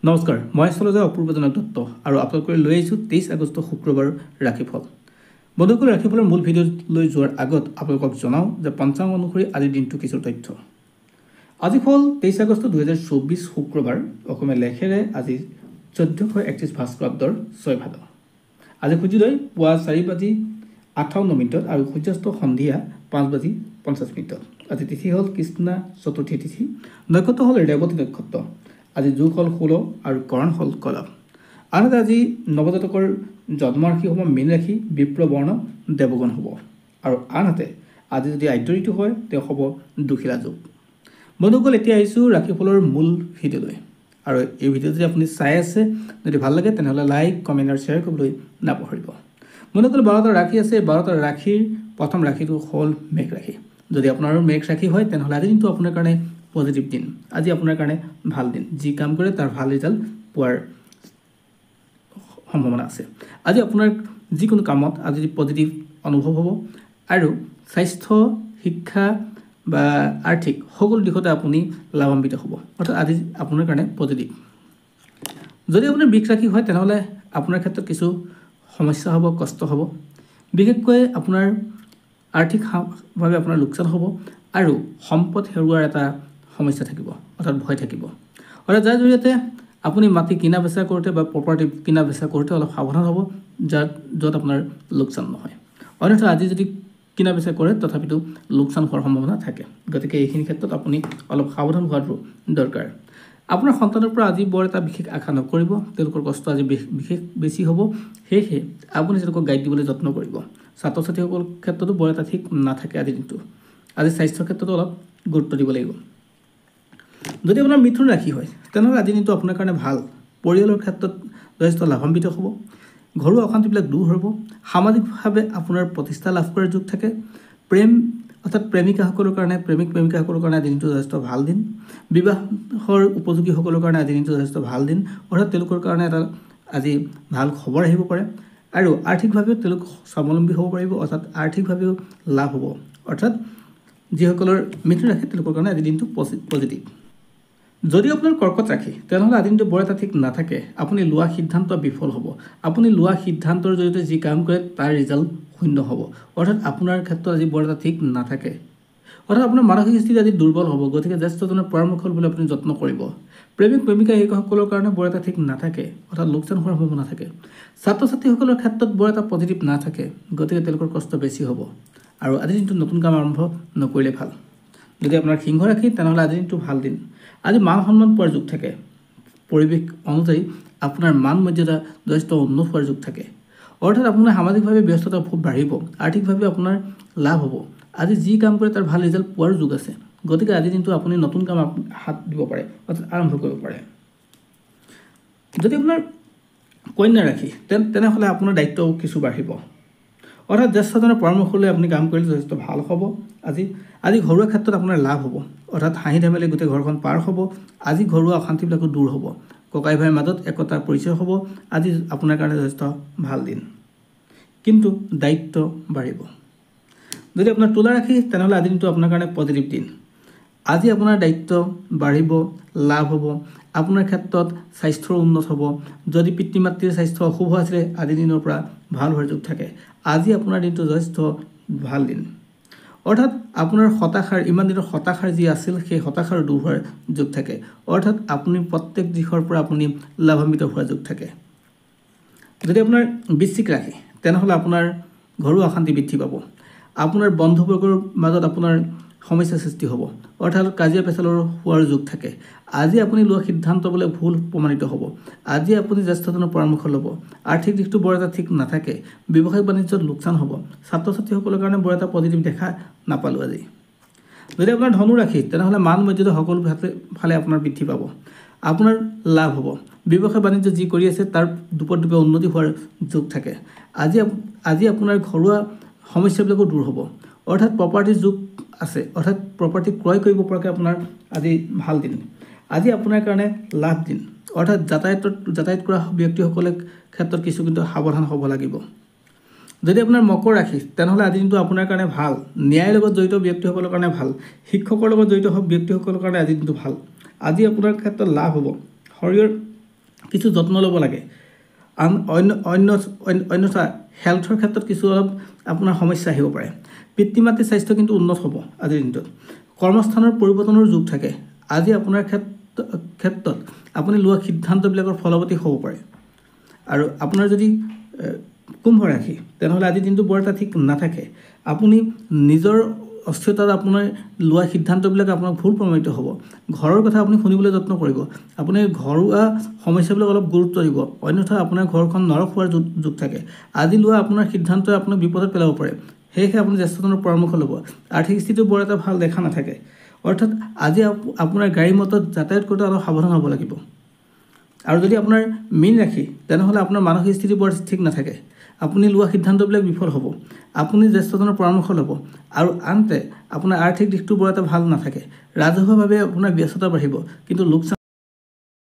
নমস্কাৰ, মই আচলতে অপূৰ্বজনক দত্ত আৰু আপোনালোকে লৈ আহিছোঁ 23 আগষ্ট শুক্ৰবাৰ ৰাশিফল। বন্ধুসকল, ৰাশিফলৰ মূল ভিডিঅ'লৈ যোৱাৰ আগত আপোনালোকক জনাওঁ যে পঞ্চাংগ অনুসৰি আজিৰ দিনটো কিছু তথ্য। আজি হ'ল 23 আগষ্ট 2024 শুক্ৰবাৰ। অসমীয়া লেখেৰে আজি 1431 ভাস্কৰাব্দৰ 6 ভাদ। আজি সূৰ্যোদয় পুৱা 4:58 আৰু সূৰ্যাস্ত সন্ধিয়া 5:50। আজি তিথি হ'ল কৃষ্ণা চতুৰ্থী তিথি। নক্ষত্ৰ হ'ল ৰেৱতী নক্ষত্ৰ। আজি যোগ হ'ল 16 আৰু কৰণ হ'ল কলম। আনহাতে আজি নৱজাতকৰ জন্ম ৰাশি হ'ব মীন ৰাশি, বিপ্ৰ বৰ্ণ দেৱগণ হ'ব। আৰু আনহাতে আজি যদি আদ্য ঋতু হয় তেওঁ হ'ব দুখিলা যোগ। বন্ধুসকল, এতিয়া আহিছোঁ ৰাশিফলৰ মূল ভিডিঅ'লৈ। আৰু এই ভিডিঅ' যদি আপুনি চাই আছে, যদি ভাল লাগে তেনেহ'লে লাইক, কমেণ্ট আৰু শ্বেয়াৰ কৰিবলৈ নাপাহৰিব। বন্ধুসকল, 12টা ৰাশি আছে। 12টা ৰাশিৰ প্ৰথম ৰাশিটো হ'ল মেঘ ৰাশি। যদি আপোনাৰ মেঘ ৰাশি হয় তেনেহ'লে আজি দিনটো আপোনাৰ কাৰণে পজিটিভ দিন। আজি আপোনাৰ কাৰণে ভাল দিন। যি কাম কৰে তাৰ ভাল ৰিজাল্ট পোৱাৰ সম্ভাৱনা আছে। আজি আপোনাৰ যিকোনো কামত আজি পজিটিভ অনুভৱ হ'ব আৰু স্বাস্থ্য, শিক্ষা বা আৰ্থিক সকলো দিশতে আপুনি লাভান্বিত হ'ব। অৰ্থাৎ আজি আপোনাৰ কাৰণে পজিটিভ। যদি আপোনাৰ বৃষ ৰাশি হয় তেনেহ'লে আপোনাৰ ক্ষেত্ৰত কিছু সমস্যা হ'ব, কষ্ট হ'ব। বিশেষকৈ আপোনাৰ আৰ্থিকভাৱে আপোনাৰ লোকচান হ'ব আৰু সম্পদ হেৰুৱাৰ এটা সমস্যা থাকিব, অৰ্থাৎ ভয় থাকিব। অৰ্থাৎ যাৰ জৰিয়তে আপুনি মাটি কিনা বেচা কৰোঁতে বা প্ৰপাৰ্টি কিনা বেচা কৰোঁতে অলপ সাৱধান হ'ব, য'ত আপোনাৰ লোকচান নহয়। অন্যথা আজি যদি কিনা বেচা কৰে তথাপিতো লোকচান হোৱাৰ সম্ভাৱনা থাকে। গতিকে এইখিনি ক্ষেত্ৰত আপুনি অলপ সাৱধান হোৱাটো দৰকাৰ। আপোনাৰ সন্তানৰ পৰা আজি বৰ এটা বিশেষ আশা নকৰিব। তেওঁলোকৰ কষ্ট আজি বিশেষ বেছি হ'ব। সেয়েহে আপুনি তেওঁলোকক গাইড দিবলৈ যত্ন কৰিব। ছাত্ৰ ছাত্ৰীসকলৰ ক্ষেত্ৰতো বৰ এটা ঠিক নাথাকে আজিৰ দিনটো। আজি স্বাস্থ্যৰ ক্ষেত্ৰতো অলপ গুৰুত্ব দিব লাগিব। যদি আপোনাৰ মিথুন ৰাশি হয় তেনেহ'লে আজি দিনটো আপোনাৰ কাৰণে ভাল। পৰিয়ালৰ ক্ষেত্ৰত যথেষ্ট লাভান্বিত হ'ব। ঘৰুৱা অশান্তিবিলাক দূৰ হ'ব। সামাজিকভাৱে আপোনাৰ প্ৰতিষ্ঠা লাভ কৰাৰ যোগ থাকে। অৰ্থাৎ প্ৰেমিকাসকলৰ কাৰণে আজি দিনটো যথেষ্ট ভাল দিন। বিবাহৰ উপযোগীসকলৰ কাৰণে আজি দিনটো যথেষ্ট ভাল দিন। অৰ্থাৎ তেওঁলোকৰ কাৰণে এটা আজি ভাল খবৰ আহিব পাৰে আৰু আৰ্থিকভাৱেও তেওঁলোক স্বাৱলম্বী হ'ব পাৰিব। অৰ্থাৎ আৰ্থিকভাৱেও লাভ হ'ব। অৰ্থাৎ যিসকলৰ মিথুন ৰাশি তেওঁলোকৰ কাৰণে আজি দিনটো পজিটিভ। যদি আপোনাৰ কৰ্কট ৰাশি তেনেহ'লে আজি দিনটো বৰ এটা ঠিক নাথাকে। আপুনি লোৱা সিদ্ধান্ত বিফল হ'ব। আপুনি লোৱা সিদ্ধান্তৰ জৰিয়তে যি কাম কৰে তাৰ ৰিজাল্ট শূন্য হ'ব। অৰ্থাৎ আপোনাৰ ক্ষেত্ৰত আজি বৰ এটা ঠিক নাথাকে। অৰ্থাৎ আপোনাৰ মানসিক স্থিতি আজি দুৰ্বল হ'ব। গতিকে জ্যেষ্ঠজনৰ পৰামৰ্শ ল'বলৈ আপুনি যত্ন কৰিব। প্ৰেমিকা এইসকলৰ কাৰণে বৰ এটা ঠিক নাথাকে। অৰ্থাৎ লোকচান হোৱাৰ সম্ভাৱনা থাকে। ছাত্ৰ ছাত্ৰীসকলৰ ক্ষেত্ৰত বৰ এটা পজিটিভ নাথাকে। গতিকে তেওঁলোকৰ কষ্ট বেছি হ'ব আৰু আজিৰ দিনটো নতুন কাম আৰম্ভ নকৰিলে ভাল। যদি আপোনাৰ সিংহ ৰাশি তেনেহ'লে আজিৰ দিনটো ভাল দিন। আজি মান সন্মান পোৱাৰ যোগ থাকে। পৰিৱেশ অনুযায়ী আপোনাৰ মান মৰ্যাদা যথেষ্ট উন্নত হোৱাৰ যোগ থাকে। অৰ্থাৎ আপোনাৰ সামাজিকভাৱে ব্যস্ততা খুব বাঢ়িব। আৰ্থিকভাৱে আপোনাৰ লাভ হ'ব। আজি যি কাম কৰে তাৰ ভাল ৰিজাল্ট পোৱাৰ যোগ আছে। গতিকে আজিৰ দিনটো আপুনি নতুন কাম হাত দিব পাৰে, অৰ্থাৎ আৰম্ভ কৰিব পাৰে। যদি আপোনাৰ কন্যা ৰাশি তেনেহ'লে আপোনাৰ দায়িত্ব কিছু বাঢ়িব। অৰ্থাৎ জ্যেষ্ঠজনৰ পৰামৰ্শ লৈ আপুনি কাম কৰিলে যথেষ্ট ভাল হ'ব। আজি ঘৰুৱা ক্ষেত্ৰত আপোনাৰ লাভ হ'ব। অৰ্থাৎ হাঁহি ধেমালি গোটেই ঘৰখন পাৰ হ'ব। আজি ঘৰুৱা অশান্তিবিলাকো দূৰ হ'ব। ককাই ভাইৰ মাজত একতাৰ পৰিচয় হ'ব। আজি আপোনাৰ কাৰণে যথেষ্ট ভাল দিন, কিন্তু দায়িত্ব বাঢ়িব। যদি আপোনাৰ তুলা ৰাশি তেনেহ'লে আজি দিনটো আপোনাৰ কাৰণে পজিটিভ দিন। আজি আপোনাৰ দায়িত্ব বাঢ়িব, লাভ হ'ব। আপোনাৰ ক্ষেত্ৰত স্বাস্থ্যৰ উন্নত হ'ব। যদি পিতৃ মাতৃৰ স্বাস্থ্য অশুভ আছিলে আজিৰ দিনৰ পৰা ভাল হোৱাৰ যোগ থাকে। আজি আপোনাৰ দিনটো যথেষ্ট ভাল দিন। অৰ্থাৎ আপোনাৰ ইমান দিনৰ হতাশাৰ যি আছিল সেই হতাশাৰ দূৰ হোৱাৰ যোগ থাকে। অৰ্থাৎ আপুনি প্ৰত্যেক দিশৰ পৰা আপুনি লাভান্বিত হোৱাৰ যোগ থাকে। যদি আপোনাৰ বৃশ্চিক ৰাশি তেনেহ'লে আপোনাৰ ঘৰুৱা অশান্তি বৃদ্ধি পাব। আপোনাৰ বন্ধুবৰ্গৰ মাজত আপোনাৰ সমস্যাৰ সৃষ্টি হ'ব। অৰ্থাৎ কাজিয়া পেচালৰ হোৱাৰ যোগ থাকে। আজি আপুনি লোৱা সিদ্ধান্ত বোলে ভুল প্ৰমাণিত হ'ব। আজি আপুনি জ্যেষ্ঠজনৰ পৰামৰ্শ ল'ব। আৰ্থিক দিশটো বৰ এটা ঠিক নাথাকে। ব্যৱসায়িক বাণিজ্যত লোকচান হ'ব। ছাত্ৰ ছাত্ৰীসকলৰ কাৰণে বৰ এটা পজিটিভ দেখা নাপালোঁ আজি। যদি আপোনাৰ ধনু ৰাশি তেনেহ'লে মান মৰ্যাদা সকলো ফালে আপোনাৰ বৃদ্ধি পাব। আপোনাৰ লাভ হ'ব। ব্যৱসায় বাণিজ্য যি কৰি আছে তাৰ দুপে উন্নতি হোৱাৰ যোগ থাকে। আজি আপোনাৰ ঘৰুৱা সমস্যাবিলাকো দূৰ হ'ব। অৰ্থাৎ প্ৰপাৰ্টিৰ যোগ আছে। অৰ্থাৎ প্ৰপাৰ্টি ক্ৰয় কৰিব পৰাকৈ আপোনাৰ আজি ভাল দিন। আজি আপোনাৰ কাৰণে লাভ দিন। অৰ্থাৎ যাতায়াত কৰা ব্যক্তিসকলৰ ক্ষেত্ৰত কিছু কিন্তু সাৱধান হ'ব লাগিব। যদি আপোনাৰ মকৰ ৰাশি তেনেহ'লে আজি দিনটো আপোনাৰ কাৰণে ভাল। ন্যায়ৰ লগত জড়িত ব্যক্তিসকলৰ কাৰণে ভাল। শিক্ষকৰ লগত জড়িত ব্যক্তিসকলৰ কাৰণে আজি দিনটো ভাল। আজি আপোনাৰ ক্ষেত্ৰত লাভ হ'ব। শৰীৰৰ কিছু যত্ন ল'ব লাগে। অন্যথা হেল্থৰ ক্ষেত্ৰত কিছু অলপ আপোনাৰ সমস্যা আহিব পাৰে। পিতৃ মাতৃৰ স্বাস্থ্য কিন্তু উন্নত হ'ব আজিৰ দিনটোত। কৰ্মস্থানৰ পৰিৱৰ্তনৰ যোগ থাকে। আজি আপোনাৰ ক্ষেত্ৰত আপুনি লোৱা সিদ্ধান্তবিলাকৰ ফলৱতী হ'ব পাৰে। আৰু আপোনাৰ যদি কুম্ভ ৰাশি, তেনেহ'লে আজিৰ দিনটো বৰ এটা ঠিক নাথাকে। আপুনি নিজৰ অস্থিৰতাত আপোনাৰ লোৱা সিদ্ধান্তবিলাক আপোনাক ভুল প্ৰমাণিত হ'ব। ঘৰৰ কথা আপুনি শুনিবলৈ যত্ন কৰিব। আপুনি ঘৰুৱা সমস্যাবিলাক অলপ গুৰুত্ব দিব, অন্যথা আপোনাৰ ঘৰখন নৰক হোৱাৰ যোগ থাকে। আজি লোৱা আপোনাৰ সিদ্ধান্তই আপোনাক বিপদত পেলাব পাৰে। সেয়েহে আপুনি জ্যেষ্ঠজনৰ পৰামৰ্শ ল'ব। আৰ্থিক স্থিতিটো বৰ এটা ভাল দেখা নাথাকে। অৰ্থাৎ আজি আপোনাৰ গাড়ী মটৰত যাতায়াত কৰোঁতে অলপ সাৱধান হ'ব লাগিব। আৰু যদি আপোনাৰ মীন ৰাশি, তেনেহ'লে আপোনাৰ মানসিক স্থিতি বৰ ঠিক নাথাকে। আপুনি লোৱা সিদ্ধান্তবিলাক বিফল হ'ব। আপুনি জ্যেষ্ঠজনৰ পৰামৰ্শ ল'ব। আৰু আনহাতে আপোনাৰ আৰ্থিক দিশটো বৰ এটা ভাল নাথাকে। ৰাজহুৱাভাৱে আপোনাৰ ব্যস্ততা বাঢ়িব, কিন্তু লোকচান